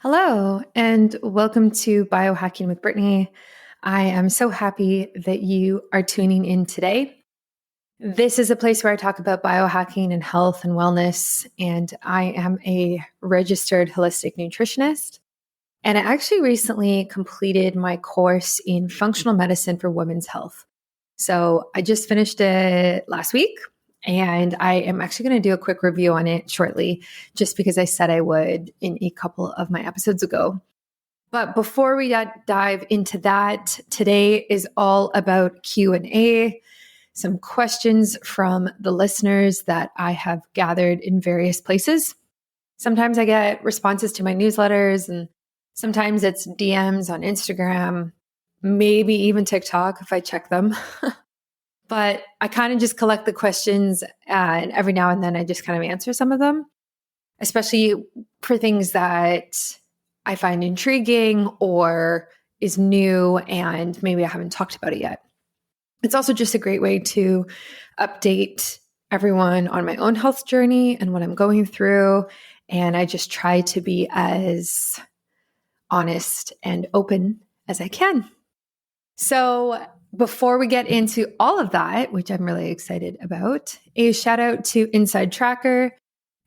Hello, and welcome to Biohacking with Brittany. I am so happy that you are tuning in today. This is a place where I talk about biohacking and health and wellness, and I am a registered holistic nutritionist. And I actually recently completed my course in functional medicine for women's health. So I just finished it last week, and I am actually going to do a quick review on it shortly, just because I said I would in a couple of my episodes ago. But before we dive into that, today is all about Q&A, some questions from the listeners that I have gathered in various places. Sometimes I get responses to my newsletters, and sometimes it's DMs on Instagram, maybe even TikTok if I check them. But I kind of just collect the questions and every now and then I just kind of answer some of them, especially for things that I find intriguing or is new and maybe I haven't talked about it yet. It's also just a great way to update everyone on my own health journey and what I'm going through. And I just try to be as honest and open as I can. So before we get into all of that, which I'm really excited about, a shout out to Inside Tracker.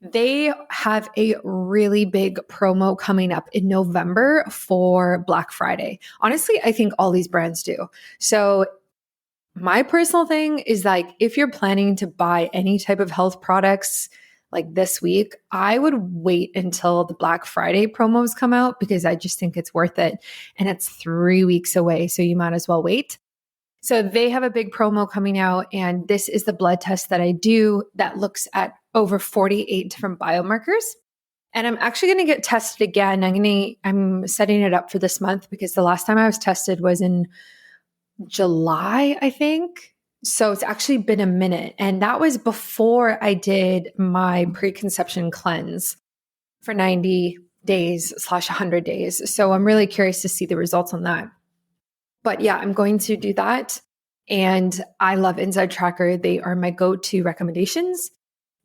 They have a really big promo coming up in November for Black Friday. Honestly, I think all these brands do. So my personal thing is like, if you're planning to buy any type of health products like this week, I would wait until the Black Friday promos come out because I just think it's worth it. And it's 3 weeks away, so you might as well wait. So they have a big promo coming out, and this is the blood test that I do that looks at over 48 different biomarkers. And I'm actually going to get tested again. I'm setting it up for this month because the last time I was tested was in July, I think. So it's actually been a minute. And that was before I did my preconception cleanse for 90 days / 100 days. So I'm really curious to see the results on that. But yeah, I'm going to do that. And I love Inside Tracker. They are my go-to recommendations.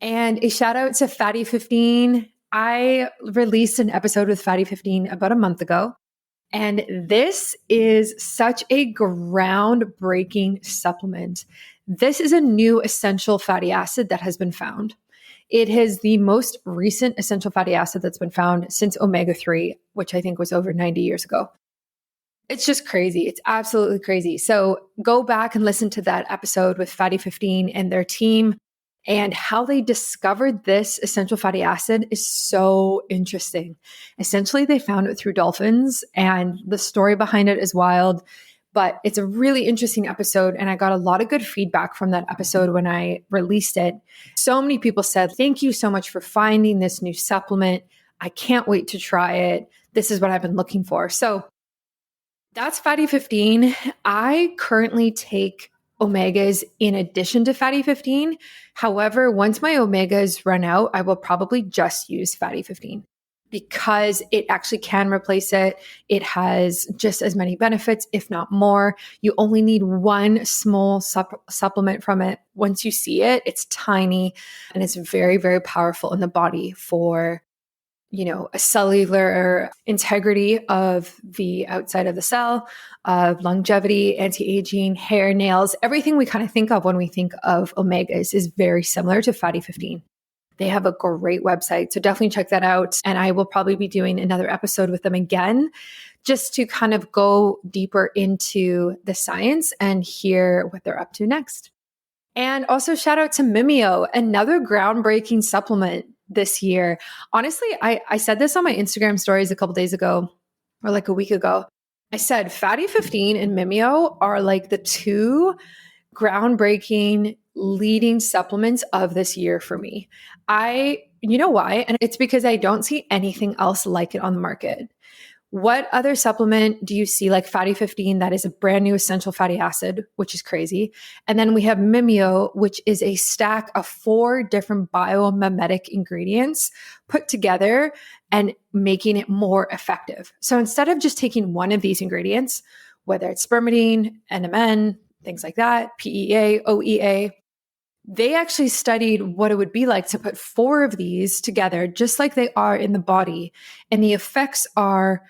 And a shout out to Fatty 15. I released an episode with Fatty 15 about a month ago. And this is such a groundbreaking supplement. This is a new essential fatty acid that has been found. It is the most recent essential fatty acid that's been found since omega-3, which I think was over 90 years ago. It's just crazy. It's absolutely crazy. So go back and listen to that episode with Fatty 15 and their team, and how they discovered this essential fatty acid is so interesting. Essentially, they found it through dolphins, and the story behind it is wild, but it's a really interesting episode. And I got a lot of good feedback from that episode when I released it. So many people said, "Thank you so much for finding this new supplement. I can't wait to try it. This is what I've been looking for." So that's Fatty 15. I currently take omegas in addition to Fatty 15. However, once my omegas run out, I will probably just use Fatty 15 because it actually can replace it. It has just as many benefits, if not more. You only need one small supplement from it. Once you see it, it's tiny and it's very, very powerful in the body for a cellular integrity of the outside of the cell, of longevity, anti-aging, hair, nails, everything we kind of think of when we think of omegas is very similar to Fatty 15. They have a great website, so definitely check that out. And I will probably be doing another episode with them again, just to kind of go deeper into the science and hear what they're up to next. And also shout out to Mimio, another groundbreaking supplement this year. Honestly, I said this on my Instagram stories a couple days ago, or like a week ago. I said Fatty 15 and Mimio are like the two groundbreaking leading supplements of this year for me. You know why? And it's because I don't see anything else like it on the market. What other supplement do you see like Fatty 15 that is a brand new essential fatty acid, which is crazy? And then we have Mimio, which is a stack of 4 different biomimetic ingredients put together and making it more effective. So instead of just taking one of these ingredients, whether it's spermidine, NMN, things like that, PEA, OEA, They actually studied what it would be like to put 4 of these together, just like they are in the body. And the effects are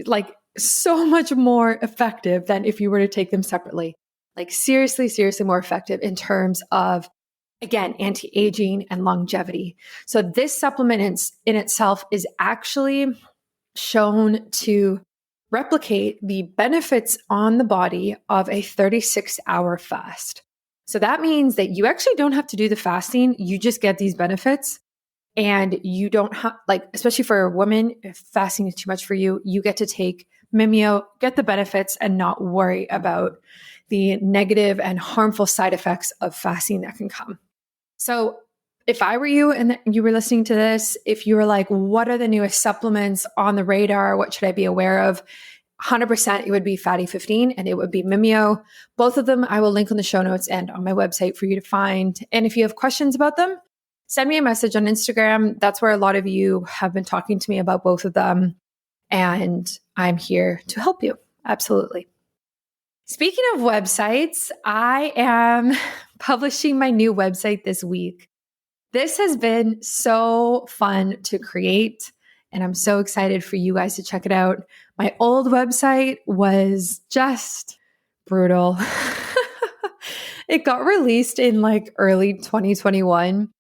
like so much more effective than if you were to take them separately. Like seriously, seriously more effective in terms of, again, anti-aging and longevity. So this supplement in itself is actually shown to replicate the benefits on the body of a 36-hour fast. So that means that you actually don't have to do the fasting. You just get these benefits, and you don't have, like, especially for a woman, if fasting is too much for you, you get to take Mimio, get the benefits, and not worry about the negative and harmful side effects of fasting that can come. So if I were you and you were listening to this, if you were like, what are the newest supplements on the radar? What should I be aware of? 100% it would be Fatty 15 and it would be Mimio. Both of them I will link on the show notes and on my website for you to find. And if you have questions about them, send me a message on Instagram. That's where a lot of you have been talking to me about both of them. And I'm here to help you. Absolutely. Speaking of websites, I am publishing my new website this week. This has been so fun to create, and I'm so excited for you guys to check it out. My old website was just brutal. It got released in like early 2021,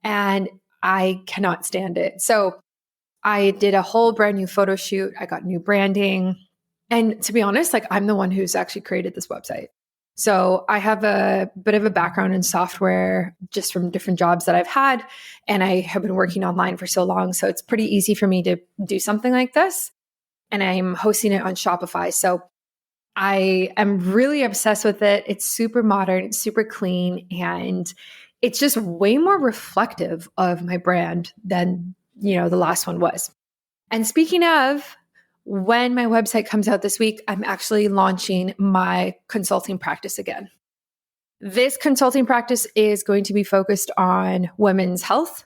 and I cannot stand it. So I did a whole brand new photo shoot. I got new branding. And to be honest, like I'm the one who's actually created this website. So I have a bit of a background in software just from different jobs that I've had. And I have been working online for so long. So it's pretty easy for me to do something like this. And I'm hosting it on Shopify. So I am really obsessed with it. It's super modern, it's super clean, and it's just way more reflective of my brand than, the last one was. And speaking of, when my website comes out this week, I'm actually launching my consulting practice again. This consulting practice is going to be focused on women's health.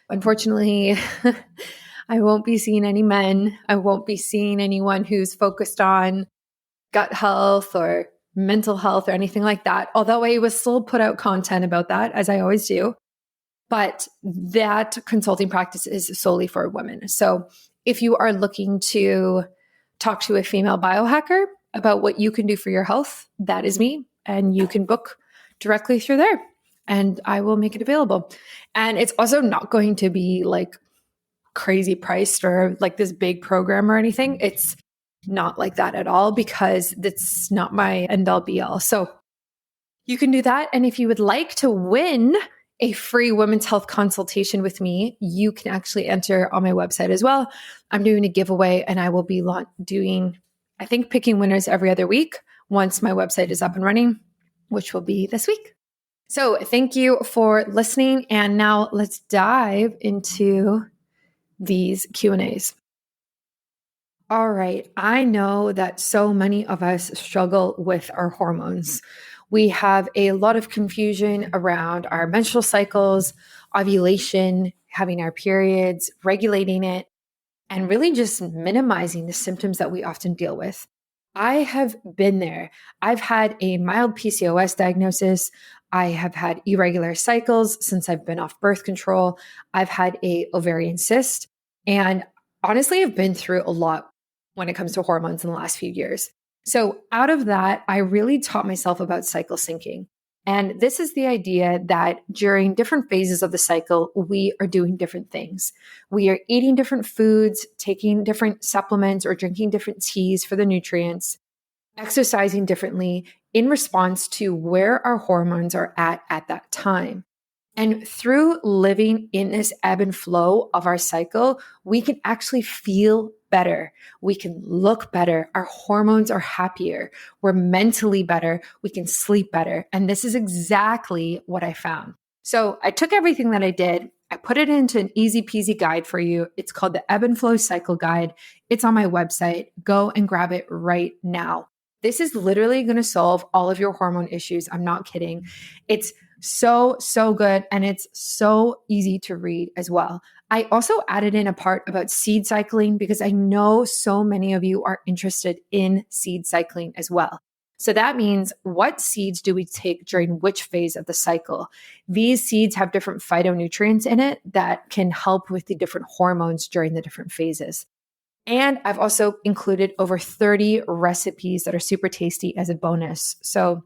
Unfortunately, I won't be seeing any men. I won't be seeing anyone who's focused on gut health or mental health or anything like that, although I will still put out content about that, as I always do. But that consulting practice is solely for women. So if you are looking to talk to a female biohacker about what you can do for your health, that is me. And you can book directly through there and I will make it available. And it's also not going to be like crazy priced or like this big program or anything. It's not like that at all because that's not my end all be all. So you can do that. And if you would like to win a free women's health consultation with me, you can actually enter on my website as well. I'm doing a giveaway and I will be picking winners every other week once my website is up and running, which will be this week. So thank you for listening. And now let's dive into these Q&As. All right. I know that so many of us struggle with our hormones. We have a lot of confusion around our menstrual cycles, ovulation, having our periods, regulating it, and really just minimizing the symptoms that we often deal with. I have been there. I've had a mild PCOS diagnosis. I have had irregular cycles since I've been off birth control. I've had a ovarian cyst. And honestly, I've been through a lot when it comes to hormones in the last few years. So out of that, I really taught myself about cycle syncing. And this is the idea that during different phases of the cycle, we are doing different things. We are eating different foods, taking different supplements, or drinking different teas for the nutrients, exercising differently in response to where our hormones are at that time. And through living in this ebb and flow of our cycle, we can actually feel better. We can look better. Our hormones are happier. We're mentally better. We can sleep better. And this is exactly what I found. So I took everything that I did, I put it into an easy peasy guide for you. It's called the Ebb and Flow Cycle Guide. It's on my website. Go and grab it right now. This is literally going to solve all of your hormone issues. I'm not kidding. It's so good. And it's so easy to read as well. I also added in a part about seed cycling because I know so many of you are interested in seed cycling as well. So that means, what seeds do we take during which phase of the cycle? These seeds have different phytonutrients in it that can help with the different hormones during the different phases. And I've also included over 30 recipes that are super tasty as a bonus. So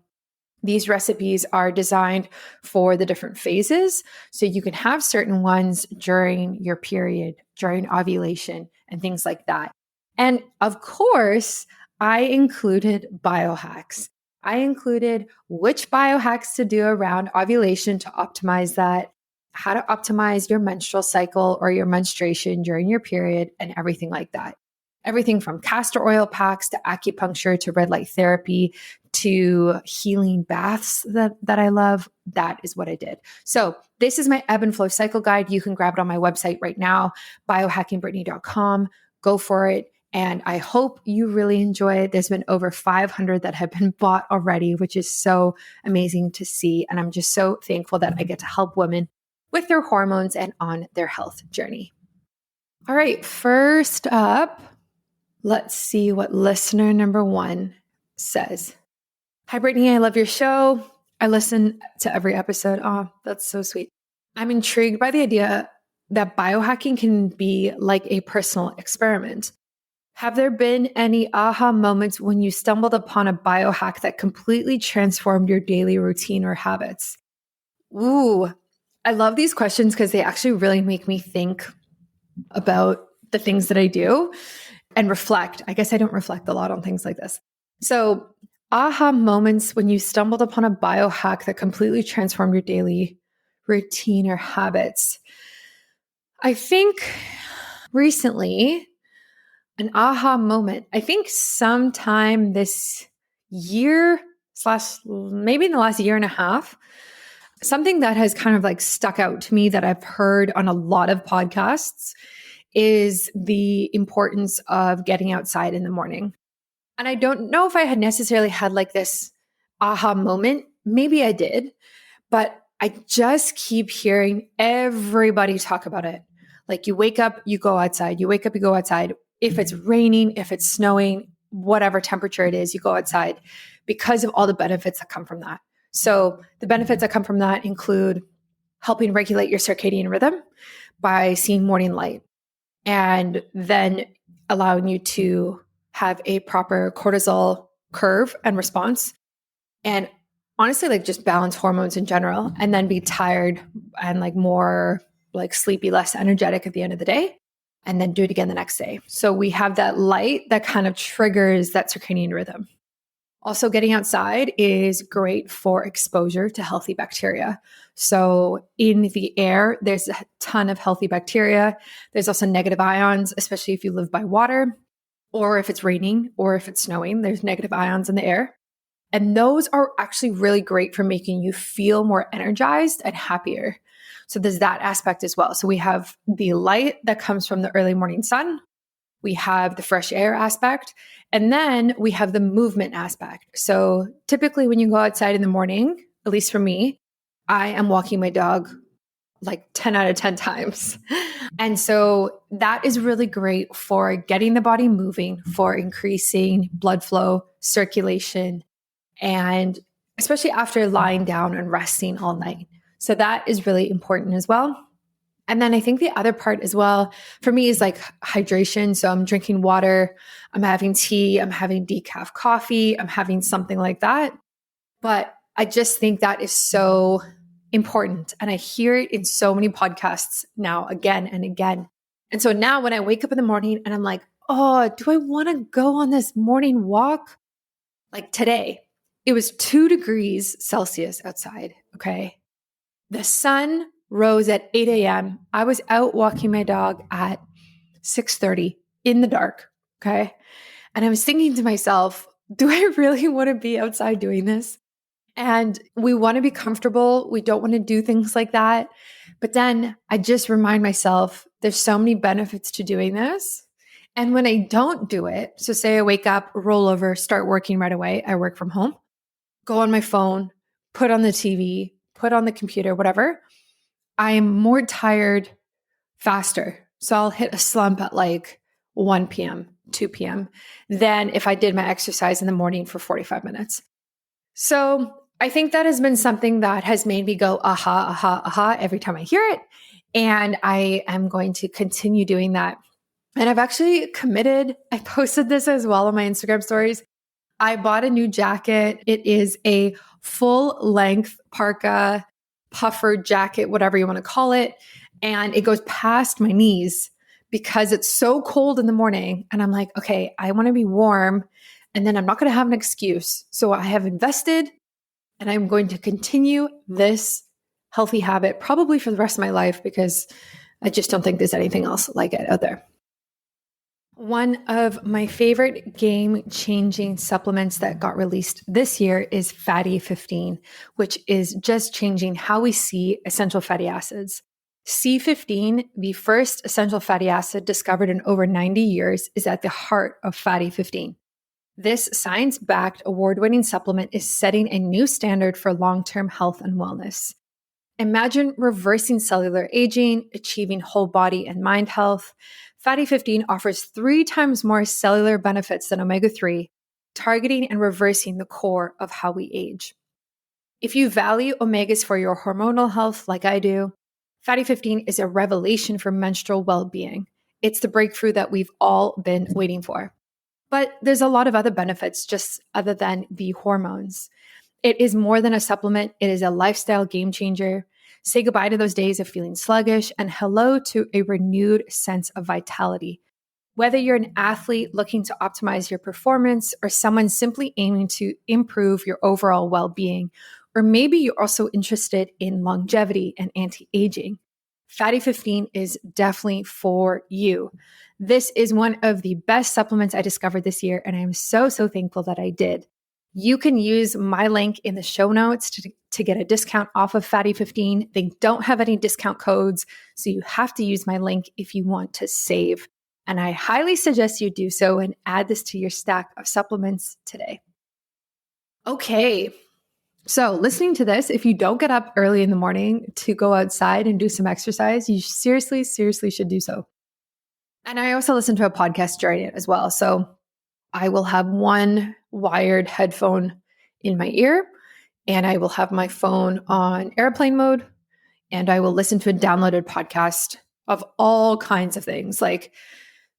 these recipes are designed for the different phases. So you can have certain ones during your period, during ovulation, and things like that. And of course, I included biohacks. I included which biohacks to do around ovulation to optimize that, how to optimize your menstrual cycle or your menstruation during your period, and everything like that. Everything from castor oil packs to acupuncture to red light therapy to healing baths that I love. That is what I did. So this is my ebb and flow cycle guide. You can grab it on my website right now, biohackingbrittany.com. Go for it. And I hope you really enjoy it. There's been over 500 that have been bought already, which is so amazing to see. And I'm just so thankful that I get to help women with their hormones and on their health journey. All right, first up, let's see what listener number 1 says. Hi, Brittany. I love your show. I listen to every episode. Oh, that's so sweet. I'm intrigued by the idea that biohacking can be like a personal experiment. Have there been any aha moments when you stumbled upon a biohack that completely transformed your daily routine or habits? Ooh, I love these questions because they actually really make me think about the things that I do and reflect. I guess I don't reflect a lot on things like this. So, aha moments when you stumbled upon a biohack that completely transformed your daily routine or habits. I think recently, an aha moment, I think sometime this year / maybe in the last year and a half, something that has kind of like stuck out to me that I've heard on a lot of podcasts is the importance of getting outside in the morning. And I don't know if I had necessarily had like this aha moment. Maybe I did, but I just keep hearing everybody talk about it. Like, you wake up, you go outside. You wake up, you go outside. If it's raining, if it's snowing, whatever temperature it is, you go outside because of all the benefits that come from that. So the benefits that come from that include helping regulate your circadian rhythm by seeing morning light, and then allowing you to have a proper cortisol curve and response, and honestly, like, just balance hormones in general, and then be tired and like more like sleepy, less energetic at the end of the day, and then do it again the next day. So we have that light that kind of triggers that circadian rhythm. Also, getting outside is great for exposure to healthy bacteria. So in the air, there's a ton of healthy bacteria. There's also negative ions, especially if you live by water, or if it's raining, or if it's snowing, there's negative ions in the air. And those are actually really great for making you feel more energized and happier. So there's that aspect as well. So we have the light that comes from the early morning sun. We have the fresh air aspect, and then we have the movement aspect. So typically when you go outside in the morning, at least for me, I am walking my dog like 10 out of 10 times. And so that is really great for getting the body moving, for increasing blood flow, circulation, and especially after lying down and resting all night. So that is really important as well. And then I think the other part as well for me is like hydration. So I'm drinking water, I'm having tea, I'm having decaf coffee, I'm having something like that. But I just think that is so important. And I hear it in so many podcasts now, again and again. And so now when I wake up in the morning and I'm like, oh, do I want to go on this morning walk? Like today, it was 2 degrees Celsius outside. Okay. The sun rose at 8 a.m. I was out walking my dog at 6:30 in the dark. Okay. And I was thinking to myself, do I really want to be outside doing this? And we want to be comfortable. We don't want to do things like that. But then I just remind myself, there's so many benefits to doing this. And when I don't do it, so say I wake up, roll over, start working right away. I work from home, go on my phone, put on the TV, put on the computer, whatever. I am more tired faster. So I'll hit a slump at like 1 p.m. 2 p.m. than if I did my exercise in the morning for 45 minutes. So I think that has been something that has made me go, aha, aha, aha, every time I hear it. And I am going to continue doing that. And I've actually committed, I posted this as well on my Instagram stories. I bought a new jacket. It is a full length parka, puffer jacket, whatever you want to call it. And it goes past my knees because it's so cold in the morning. And I'm like, okay, I want to be warm. And then I'm not going to have an excuse. So I have invested and I'm going to continue this healthy habit probably for the rest of my life because I just don't think there's anything else like it out there. One of my favorite game-changing supplements that got released this year is Fatty 15, which is just changing how we see essential fatty acids. C15, the first essential fatty acid discovered in over 90 years, is at the heart of Fatty 15. This science-backed, award-winning supplement is setting a new standard for long-term health and wellness. Imagine reversing cellular aging, achieving whole body and mind health. Fatty 15 offers 3 times more cellular benefits than omega-3, targeting and reversing the core of how we age. If you value omegas for your hormonal health like I do, Fatty 15 is a revelation for menstrual well-being. It's the breakthrough that we've all been waiting for. But there's a lot of other benefits just other than the hormones. It is more than a supplement. It is a lifestyle game changer. Say goodbye to those days of feeling sluggish and hello to a renewed sense of vitality. Whether you're an athlete looking to optimize your performance or someone simply aiming to improve your overall well-being, or maybe you're also interested in longevity and anti-aging, Fatty 15 is definitely for you. This is one of the best supplements I discovered this year, and I'm so thankful that I did. You can use my link in the show notes to get a discount off of Fatty 15. They don't have any discount codes, so you have to use my link if you want to save. And I highly suggest you do so and add this to your stack of supplements today. Okay, so listening to this, if you don't get up early in the morning to go outside and do some exercise, you seriously should do so. And I also listen to a podcast during it as well. So I will have one wired headphone in my ear, and I will have my phone on airplane mode, and I will listen to a downloaded podcast of all kinds of things. Like,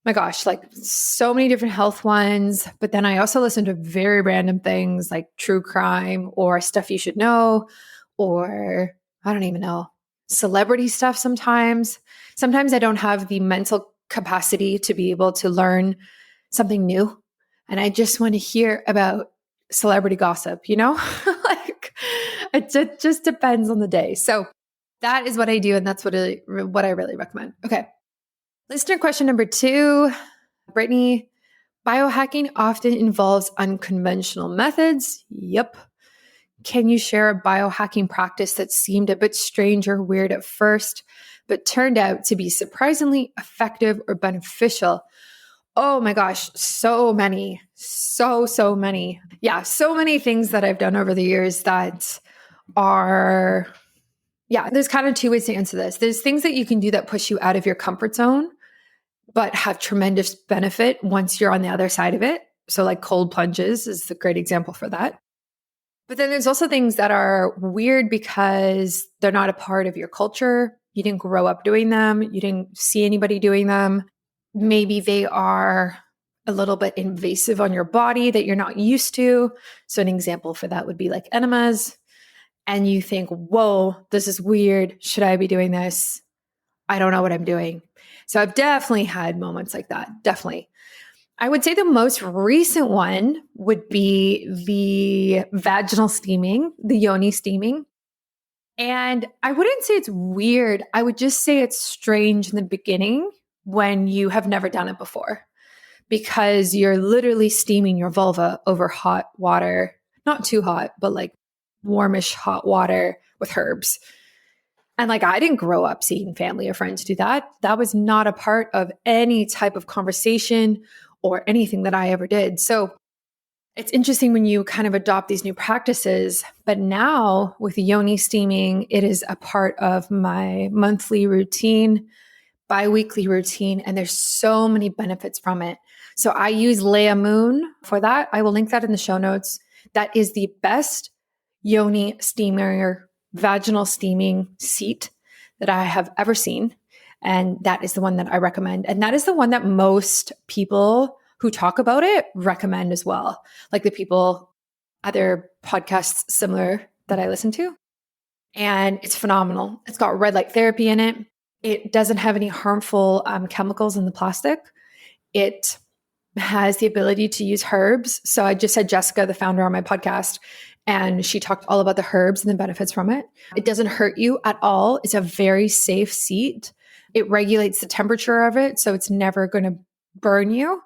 my gosh, like so many different health ones. But then I also listen to very random things like true crime or stuff you should know, or I don't even know, celebrity stuff sometimes. Sometimes I don't have the mental capacity to be able to learn something new. And I just want to hear about celebrity gossip, you know? Like it just depends on the day. So that is what I do. And that's what I really recommend. Okay. Listener question number 2, Brittany, biohacking often involves unconventional methods. Yep. Can you share a biohacking practice that seemed a bit strange or weird at first, but turned out to be surprisingly effective or beneficial? Oh my gosh, so many. So many. Yeah, so many things that I've done over the years that are, there's kind of 2 ways to answer this. There's things that you can do that push you out of your comfort zone, but have tremendous benefit once you're on the other side of it. So like cold plunges is a great example for that. But then there's also things that are weird because they're not a part of your culture. You didn't grow up doing them. You didn't see anybody doing them. Maybe they are a little bit invasive on your body that you're not used to. So an example for that would be like enemas. And you think, whoa, this is weird. Should I be doing this? I don't know what I'm doing. So I've definitely had moments like that. Definitely. I would say the most recent one would be the vaginal steaming, the yoni steaming. And I wouldn't say it's weird. I would just say it's strange in the beginning when you have never done it before, because you're literally steaming your vulva over hot water, not too hot, but like warmish hot water with herbs. And like, I didn't grow up seeing family or friends do that. That was not a part of any type of conversation or anything that I ever did. So it's interesting when you kind of adopt these new practices. But now with yoni steaming, it is a part of my monthly routine. bi-weekly routine, and there's so many benefits from it. So I use Leia Moon for that. I will link that in the show notes. That is the best yoni steamer, vaginal steaming seat that I have ever seen. And that is the one that I recommend. And that is the one that most people who talk about it recommend as well. Like the people, other podcasts similar that I listen to. And it's phenomenal. It's got red light therapy in it. It doesn't have any harmful chemicals in the plastic. It has the ability to use herbs. So I just had Jessica, the founder, on my podcast, and she talked all about the herbs and the benefits from it. It doesn't hurt you at all. It's a very safe seat. It regulates the temperature of it, so it's never going to burn you.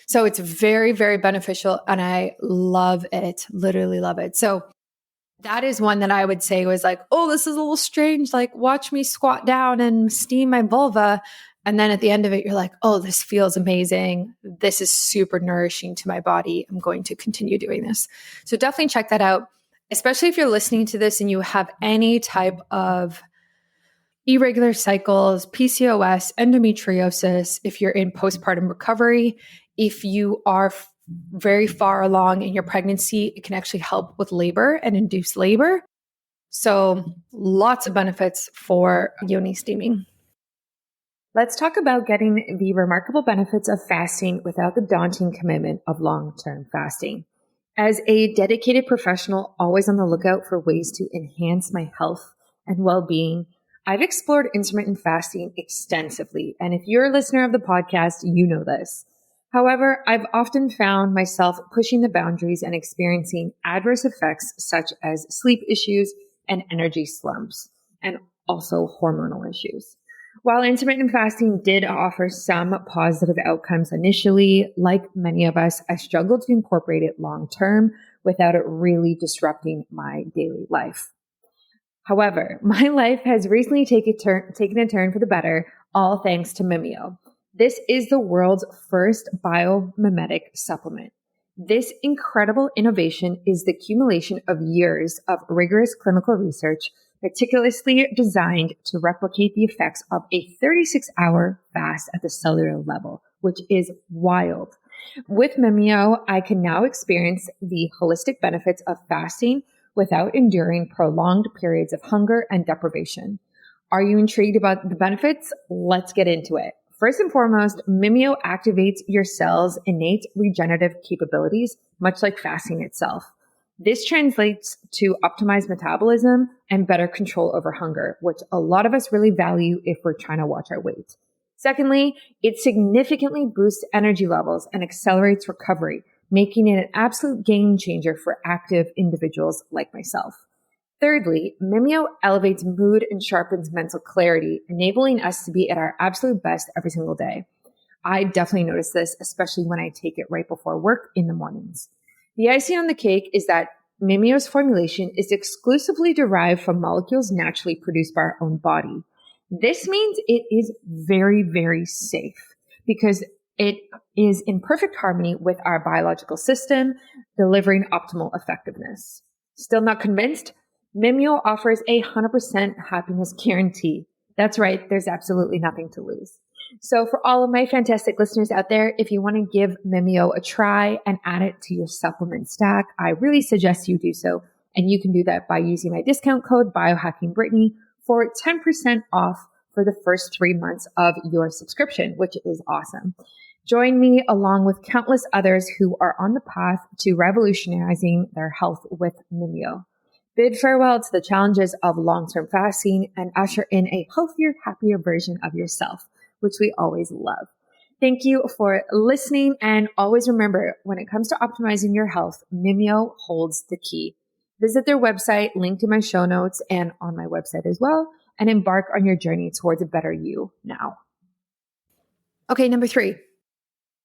So it's very, very beneficial, and I love it, literally love it. So that is one that I would say was like, oh, this is a little strange. Like, watch me squat down and steam my vulva. And then at the end of it, you're like, oh, this feels amazing. This is super nourishing to my body. I'm going to continue doing this. So definitely check that out, especially if you're listening to this and you have any type of irregular cycles, PCOS, endometriosis, if you're in postpartum recovery, if you are very far along in your pregnancy, it can actually help with labor and induce labor. So lots of benefits for yoni steaming. Let's talk about getting the remarkable benefits of fasting without the daunting commitment of long-term fasting. As a dedicated professional, always on the lookout for ways to enhance my health and well-being, I've explored intermittent fasting extensively. And if you're a listener of the podcast, you know this. However, I've often found myself pushing the boundaries and experiencing adverse effects such as sleep issues and energy slumps, and also hormonal issues. While intermittent fasting did offer some positive outcomes initially, like many of us, I struggled to incorporate it long term without it really disrupting my daily life. However, my life has recently taken a turn for the better, all thanks to Mimio. This is the world's first biomimetic supplement. This incredible innovation is the accumulation of years of rigorous clinical research, meticulously designed to replicate the effects of a 36-hour fast at the cellular level, which is wild. With Mimio, I can now experience the holistic benefits of fasting without enduring prolonged periods of hunger and deprivation. Are you intrigued about the benefits? Let's get into it. First and foremost, Mimio activates your cells' innate regenerative capabilities, much like fasting itself. This translates to optimized metabolism and better control over hunger, which a lot of us really value if we're trying to watch our weight. Secondly, it significantly boosts energy levels and accelerates recovery, making it an absolute game changer for active individuals like myself. Thirdly, Mimio elevates mood and sharpens mental clarity, enabling us to be at our absolute best every single day. I definitely notice this, especially when I take it right before work in the mornings. The icing on the cake is that Mimio's formulation is exclusively derived from molecules naturally produced by our own body. This means it is very, very safe because it is in perfect harmony with our biological system, delivering optimal effectiveness. Still not convinced? Mimio offers a 100% happiness guarantee. That's right, there's absolutely nothing to lose. So for all of my fantastic listeners out there, if you want to give Mimio a try and add it to your supplement stack, I really suggest you do so. And you can do that by using my discount code BIOHACKINGBRITTANY for 10% off for the first 3 months of your subscription, which is awesome. Join me along with countless others who are on the path to revolutionizing their health with Mimio. Bid farewell to the challenges of long-term fasting and usher in a healthier, happier version of yourself, which we always love. Thank you for listening, and always remember, when it comes to optimizing your health, Mimio holds the key. Visit their website, linked in my show notes and on my website as well, and embark on your journey towards a better you now. Okay, number 3.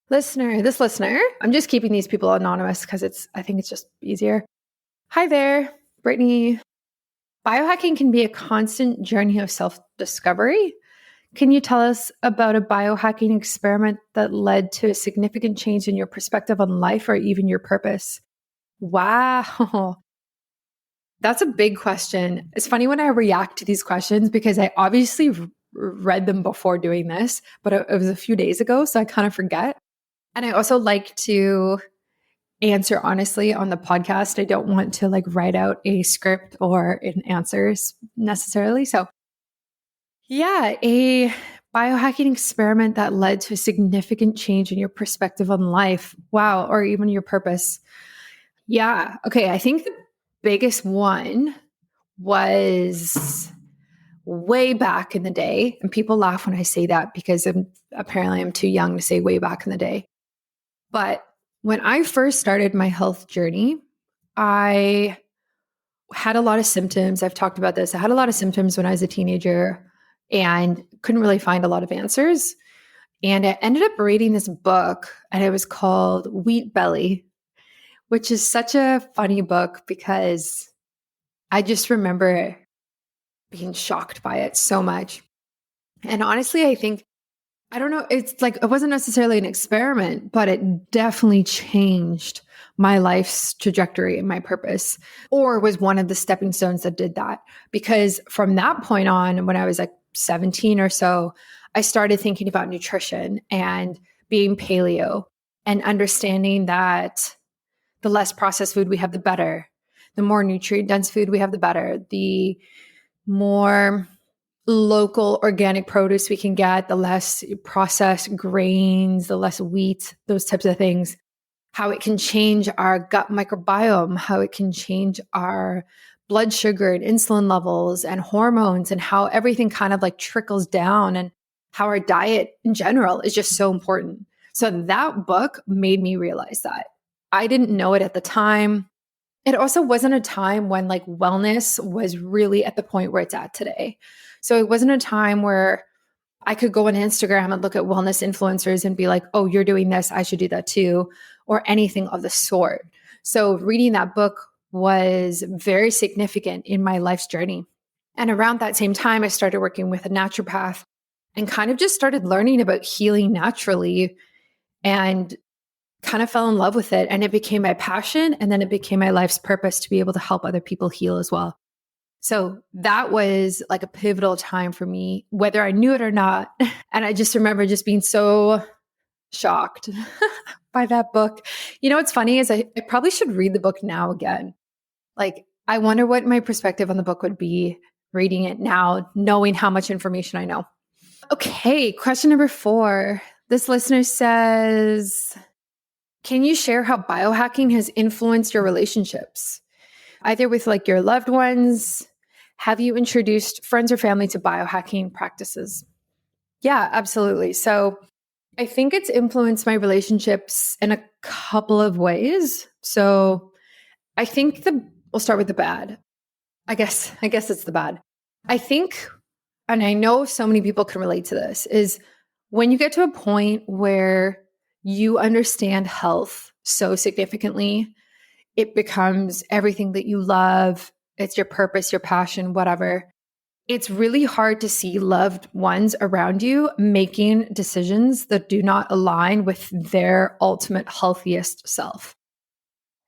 This listener, I'm just keeping these people anonymous because I think it's just easier. Hi there, Brittany. Biohacking can be a constant journey of self-discovery. Can you tell us about a biohacking experiment that led to a significant change in your perspective on life or even your purpose? Wow. That's a big question. It's funny when I react to these questions because I obviously read them before doing this, but it was a few days ago, so I kind of forget. And I also like to answer honestly on the podcast. I don't want to like write out a script or an answers necessarily. So yeah, a biohacking experiment that led to a significant change in your perspective on life. Wow. Or even your purpose. Yeah. Okay. I think the biggest one was way back in the day. And people laugh when I say that because apparently I'm too young to say way back in the day. But when I first started my health journey, I had a lot of symptoms. I've talked about this. I had a lot of symptoms when I was a teenager and couldn't really find a lot of answers. And I ended up reading this book, and it was called Wheat Belly, which is such a funny book because I just remember being shocked by it so much. And honestly, I think, I don't know, it's like it wasn't necessarily an experiment, but it definitely changed my life's trajectory and my purpose, or was one of the stepping stones that did that. Because from that point on, when I was like 17 or so, I started thinking about nutrition and being paleo and understanding that the less processed food we have, the better. The more nutrient dense food we have, the better. The more local organic produce we can get, the less processed grains, the less wheat, those types of things, how it can change our gut microbiome, how it can change our blood sugar and insulin levels and hormones, and how everything kind of like trickles down, and how our diet in general is just so important. So that book made me realize that. I didn't know it at the time. It also wasn't a time when like wellness was really at the point where it's at today. So it wasn't a time where I could go on Instagram and look at wellness influencers and be like, oh, you're doing this, I should do that too, or anything of the sort. So reading that book was very significant in my life's journey. And around that same time, I started working with a naturopath and kind of just started learning about healing naturally, and kind of fell in love with it. And it became my passion. And then it became my life's purpose to be able to help other people heal as well. So that was like a pivotal time for me, whether I knew it or not. And I just remember just being so shocked by that book. You know, what's funny is I probably should read the book now again. Like, I wonder what my perspective on the book would be reading it now, knowing how much information I know. Okay, question number 4. This listener says, can you share how biohacking has influenced your relationships, either with like your loved ones? Have you introduced friends or family to biohacking practices? Yeah, absolutely. So I think it's influenced my relationships in a couple of ways. So I think we'll start with the bad. I guess it's the bad. I think, and I know so many people can relate to this, is when you get to a point where you understand health so significantly, it becomes everything that you love. It's your purpose, your passion, whatever. It's really hard to see loved ones around you making decisions that do not align with their ultimate healthiest self.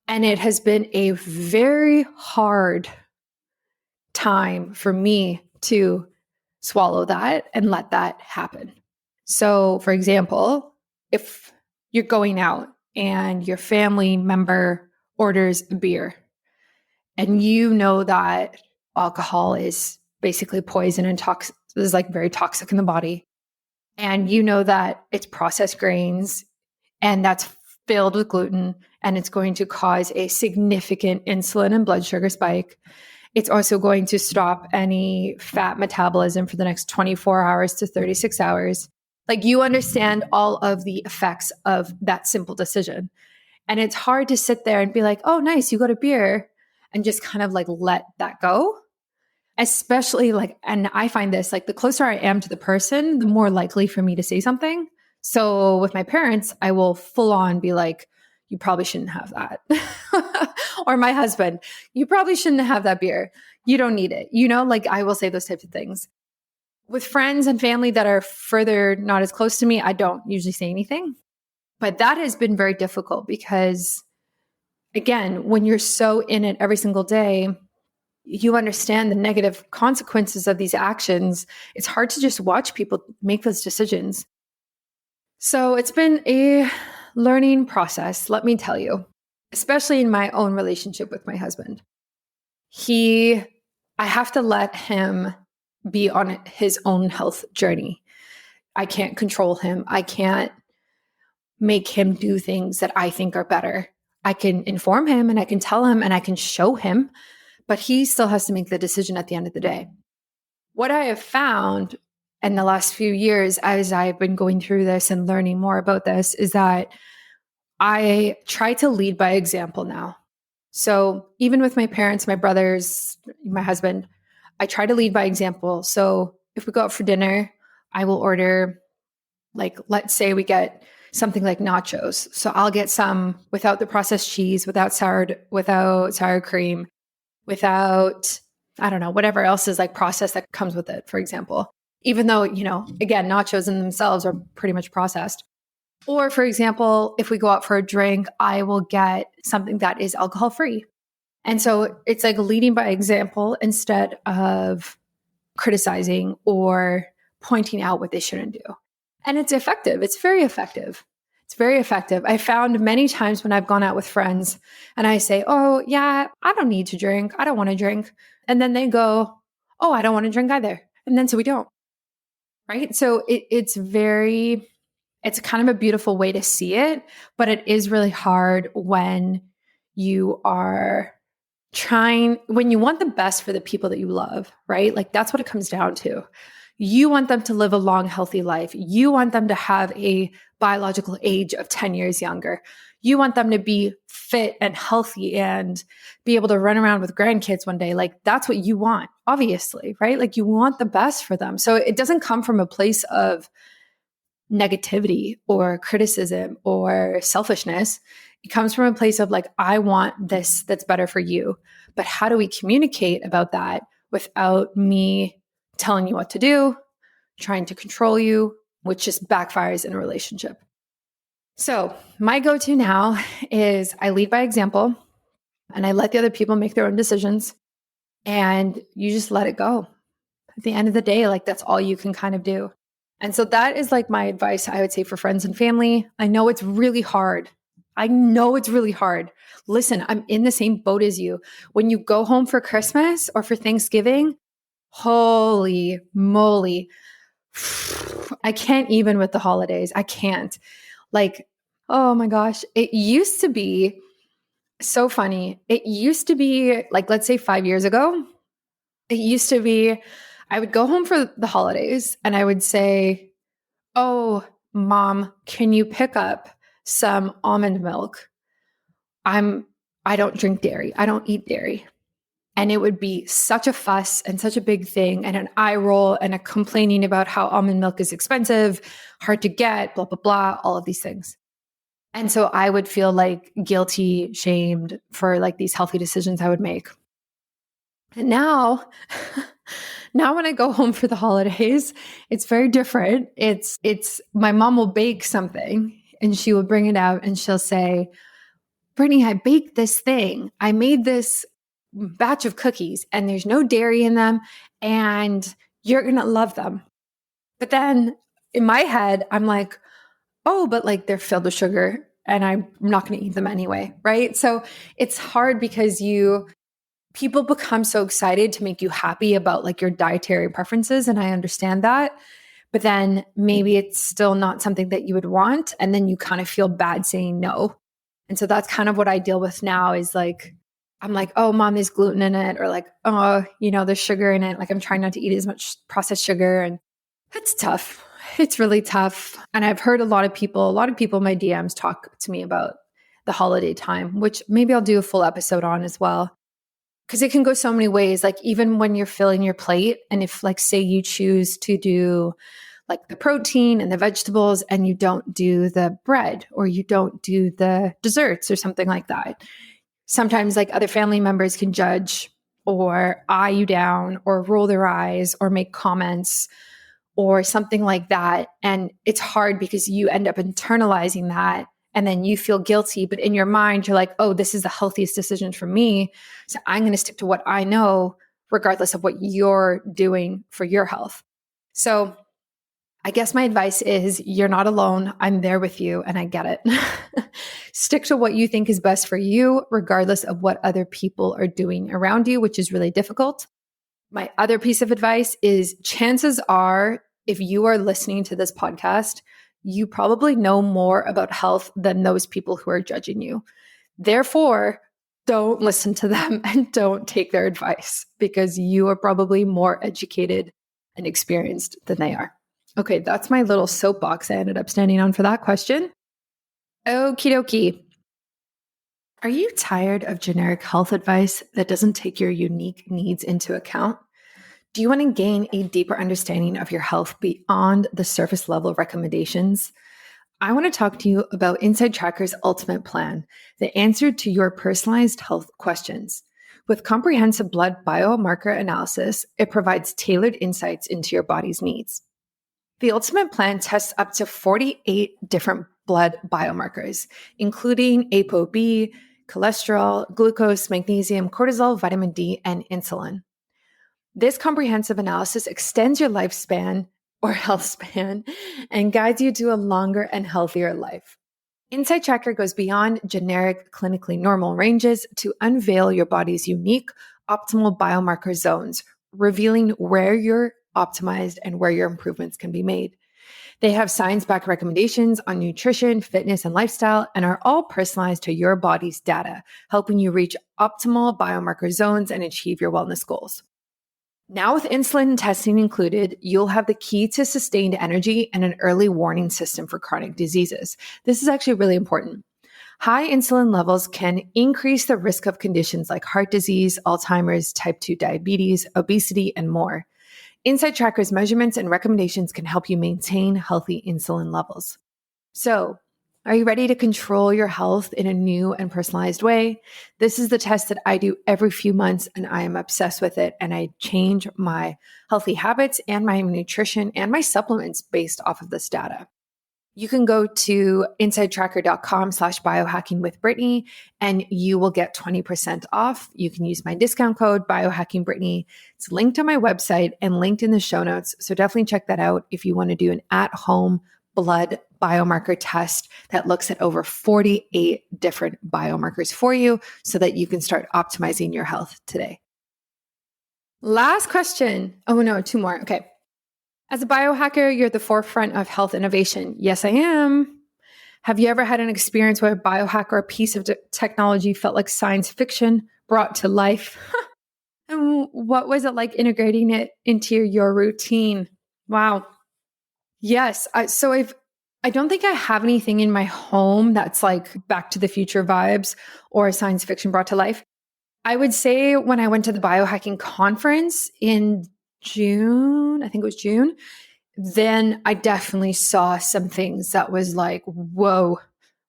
And it has been a very hard time for me to swallow that and let that happen. So, for example, if you're going out and your family member orders a beer, and you know that alcohol is basically poison and is like very toxic in the body, and you know that it's processed grains and that's filled with gluten, and it's going to cause a significant insulin and blood sugar spike. It's also going to stop any fat metabolism for the next 24 hours to 36 hours. Like, you understand all of the effects of that simple decision. And it's hard to sit there and be like, oh, nice, you got a beer, and just kind of like let that go. Especially like, and I find this, like, the closer I am to the person, the more likely for me to say something. So with my parents, I will full on be like, you probably shouldn't have that. Or my husband, you probably shouldn't have that beer. You don't need it. You know, like, I will say those types of things. With friends and family that are further not as close to me, I don't usually say anything. But that has been very difficult because, again, when you're so in it every single day, you understand the negative consequences of these actions, it's hard to just watch people make those decisions. So it's been a learning process, let me tell you, especially in my own relationship with my husband. I have to let him be on his own health journey. I can't control him. I can't make him do things that I think are better. I can inform him and I can tell him and I can show him, but he still has to make the decision at the end of the day. What I have found in the last few years, as I've been going through this and learning more about this, is that I try to lead by example now. So even with my parents, my brothers, my husband, I try to lead by example. So if we go out for dinner, I will order, like, let's say we get something like nachos. So I'll get some without the processed cheese, without sour cream, without, I don't know, whatever else is like processed that comes with it, for example. Even though, again, nachos in themselves are pretty much processed. Or for example, if we go out for a drink, I will get something that is alcohol free. And so it's like leading by example instead of criticizing or pointing out what they shouldn't do. And it's effective. It's very effective. It's very effective. I found many times when I've gone out with friends and I say, oh, yeah, I don't need to drink. I don't want to drink. And then they go, oh, I don't want to drink either. And then so we don't. Right. So it's kind of a beautiful way to see it, but it is really hard when you are when you want the best for the people that you love, right? Like that's what it comes down to. You want them to live a long, healthy life. You want them to have a biological age of 10 years younger. You want them to be fit and healthy and be able to run around with grandkids one day. Like that's what you want, obviously, right? Like you want the best for them. So it doesn't come from a place of negativity or criticism or selfishness. It comes from a place of like, I want this that's better for you. But how do we communicate about that without me telling you what to do, trying to control you, which just backfires in a relationship? So my go-to now is I lead by example and I let the other people make their own decisions and you just let it go. At the end of the day, like that's all you can kind of do. And so that is like my advice, I would say, for friends and family. I know it's really hard. Listen, I'm in the same boat as you. When you go home for Christmas or for Thanksgiving, holy moly, I can't even with the holidays. I can't. Like, oh my gosh, it used to be so funny. It used to be like, let's say 5 years ago, it used to be, I would go home for the holidays and I would say, oh, Mom, can you pick up some almond milk? I don't drink dairy. I don't eat dairy. And it would be such a fuss and such a big thing and an eye roll and a complaining about how almond milk is expensive, hard to get, blah, blah, blah, all of these things. And so I would feel like guilty, shamed for like these healthy decisions I would make. And now when I go home for the holidays, it's very different. It's my mom will bake something and she will bring it out and she'll say, Brittany, I baked this thing. I made this batch of cookies and there's no dairy in them and you're going to love them. But then in my head, I'm like, oh, but like they're filled with sugar and I'm not going to eat them anyway. Right. So it's hard because people become so excited to make you happy about like your dietary preferences. And I understand that, but then maybe it's still not something that you would want. And then you kind of feel bad saying no. And so that's kind of what I deal with now is like, I'm like, oh, Mom, there's gluten in it. Or like, oh, there's sugar in it. Like I'm trying not to eat as much processed sugar. And it's tough. It's really tough. And I've heard a lot of people in my DMs talk to me about the holiday time, which maybe I'll do a full episode on as well. Because it can go so many ways. Like even when you're filling your plate and if like, say you choose to do like the protein and the vegetables and you don't do the bread or you don't do the desserts or something like that. Sometimes like other family members can judge or eye you down or roll their eyes or make comments or something like that. And it's hard because you end up internalizing that and then you feel guilty, but in your mind, you're like, oh, this is the healthiest decision for me. So I'm going to stick to what I know, regardless of what you're doing for your health. So I guess my advice is you're not alone. I'm there with you and I get it. Stick to what you think is best for you, regardless of what other people are doing around you, which is really difficult. My other piece of advice is chances are, if you are listening to this podcast, you probably know more about health than those people who are judging you. Therefore, don't listen to them and don't take their advice because you are probably more educated and experienced than they are. Okay, that's my little soapbox I ended up standing on for that question. Okie dokie. Are you tired of generic health advice that doesn't take your unique needs into account? Do you want to gain a deeper understanding of your health beyond the surface level recommendations? I want to talk to you about Inside Tracker's ultimate plan, the answer to your personalized health questions. With comprehensive blood biomarker analysis, it provides tailored insights into your body's needs. The ultimate plan tests up to 48 different blood biomarkers, including ApoB, cholesterol, glucose, magnesium, cortisol, vitamin D, and insulin. This comprehensive analysis extends your lifespan or health span and guides you to a longer and healthier life. Inside Tracker goes beyond generic clinically normal ranges to unveil your body's unique optimal biomarker zones, revealing where you're optimized and where your improvements can be made. They have science-backed recommendations on nutrition, fitness, and lifestyle, and are all personalized to your body's data, helping you reach optimal biomarker zones and achieve your wellness goals. Now with insulin testing included, you'll have the key to sustained energy and an early warning system for chronic diseases. This is actually really important. High insulin levels can increase the risk of conditions like heart disease, Alzheimer's, type 2 diabetes, obesity, and more. Inside Tracker's measurements and recommendations can help you maintain healthy insulin levels. So, are you ready to control your health in a new and personalized way? This is the test that I do every few months, and I am obsessed with it. And I change my healthy habits and my nutrition and my supplements based off of this data. You can go to insidetracker.com/biohackingwithbrittany and you will get 20% off. You can use my discount code BIOHACKINGBRITTANY. It's linked on my website and linked in the show notes. So definitely check that out if you want to do an at-home blood biomarker test that looks at over 48 different biomarkers for you so that you can start optimizing your health today. Last question. Oh no, two more. Okay. As a biohacker, you're at the forefront of health innovation. Yes, I am. Have you ever had an experience where a biohack or a piece of technology felt like science fiction brought to life? And what was it like integrating it into your routine? Wow. Yes. I don't think I have anything in my home that's like Back to the Future vibes or science fiction brought to life. I would say when I went to the biohacking conference in June, I think it was June, then I definitely saw some things that was like, whoa,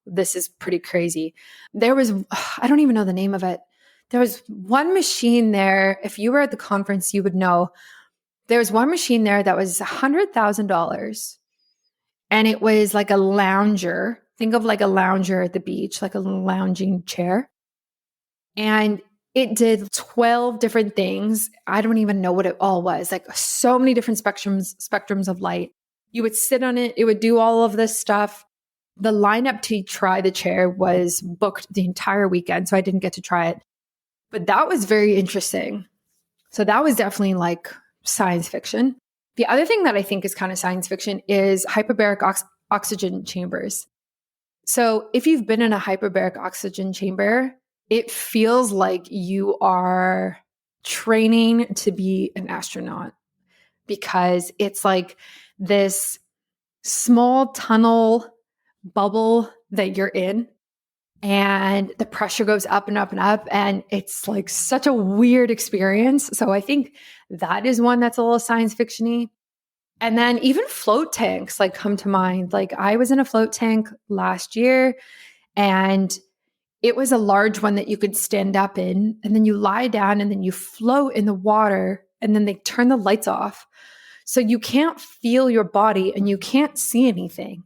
this is pretty crazy. There was, I don't even know the name of it. There was one machine there. If you were at the conference, you would know. There was one machine there that was $100,000. And it was like a lounger. Think of like a lounger at the beach, like a lounging chair. And it did 12 different things. I don't even know what it all was. Like so many different spectrums of light. You would sit on it. It would do all of this stuff. The lineup to try the chair was booked the entire weekend, so I didn't get to try it. But that was very interesting. So that was definitely like science fiction. The other thing that I think is kind of science fiction is hyperbaric oxygen chambers. So if you've been in a hyperbaric oxygen chamber, it feels like you are training to be an astronaut because it's like this small tunnel bubble that you're in and the pressure goes up and up and up. And it's like such a weird experience. So I think that is one that's a little science fiction-y. And then even float tanks like come to mind. Like I was in a float tank last year and it was a large one that you could stand up in, and then you lie down and then you float in the water and then they turn the lights off. So you can't feel your body and you can't see anything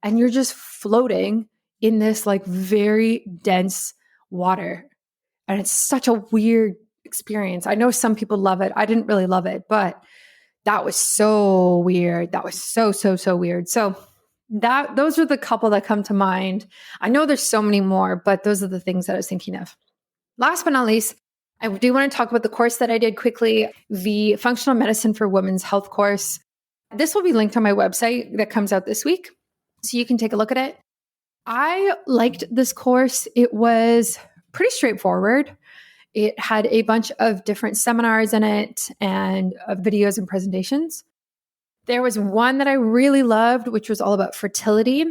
and you're just floating in this like very dense water. And it's such a weird experience. I know some people love it. I didn't really love it, but that was so weird. That was so weird. So those are the couple that come to mind. I know there's so many more, but those are the things that I was thinking of. Last but not least, I do want to talk about the course that I did quickly, the Functional Medicine for Women's Health course. This will be linked on my website that comes out this week, so you can take a look at it. I liked this course. It was pretty straightforward. It had a bunch of different seminars in it and videos and presentations. There was one that I really loved, which was all about fertility.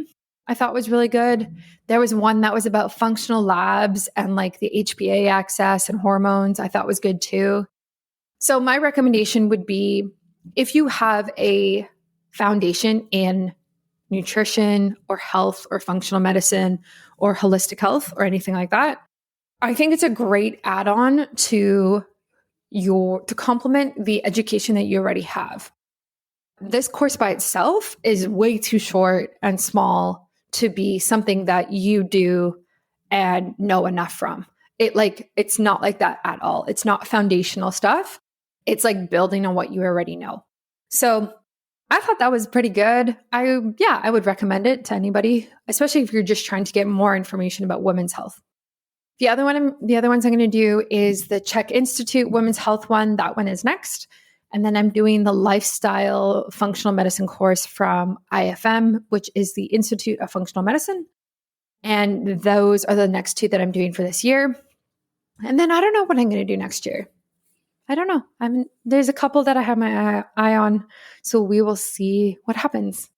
I thought was really good. There was one that was about functional labs and like the HPA access and hormones. I thought was good too. So my recommendation would be if you have a foundation in nutrition or health or functional medicine or holistic health or anything like that, I think it's a great add-on to complement the education that you already have. This course by itself is way too short and small to be something that you do and know enough from. It's not like that at all. It's not foundational stuff. It's like building on what you already know. So I thought that was pretty good. I would recommend it to anybody, especially if you're just trying to get more information about women's health. The other ones I'm going to do is the Czech Institute Women's Health one. That one is next. And then I'm doing the Lifestyle Functional Medicine course from IFM, which is the Institute of Functional Medicine. And those are the next two that I'm doing for this year. And then I don't know what I'm going to do next year. I don't know. There's a couple that I have my eye on, so we will see what happens.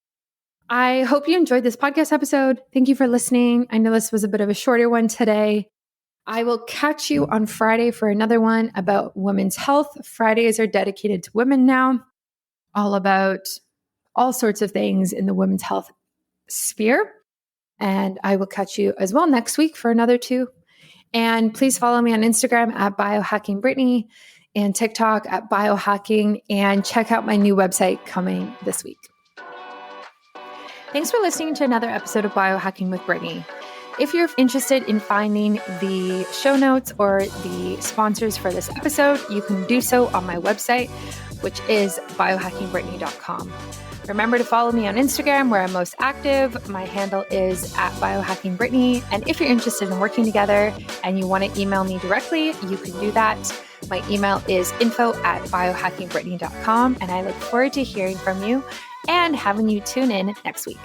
I hope you enjoyed this podcast episode. Thank you for listening. I know this was a bit of a shorter one today. I will catch you on Friday for another one about women's health. Fridays are dedicated to women now, all about all sorts of things in the women's health sphere. And I will catch you as well next week for another two. And please follow me on Instagram at BioHackingBrittany and TikTok at BioHacking, and check out my new website coming this week. Thanks for listening to another episode of Biohacking with Brittany. If you're interested in finding the show notes or the sponsors for this episode, you can do so on my website, which is biohackingbrittany.com. Remember to follow me on Instagram, where I'm most active. My handle is at biohackingbrittany. And if you're interested in working together and you want to email me directly, you can do that. My email is info@biohackingbrittany.com. And I look forward to hearing from you and having you tune in next week.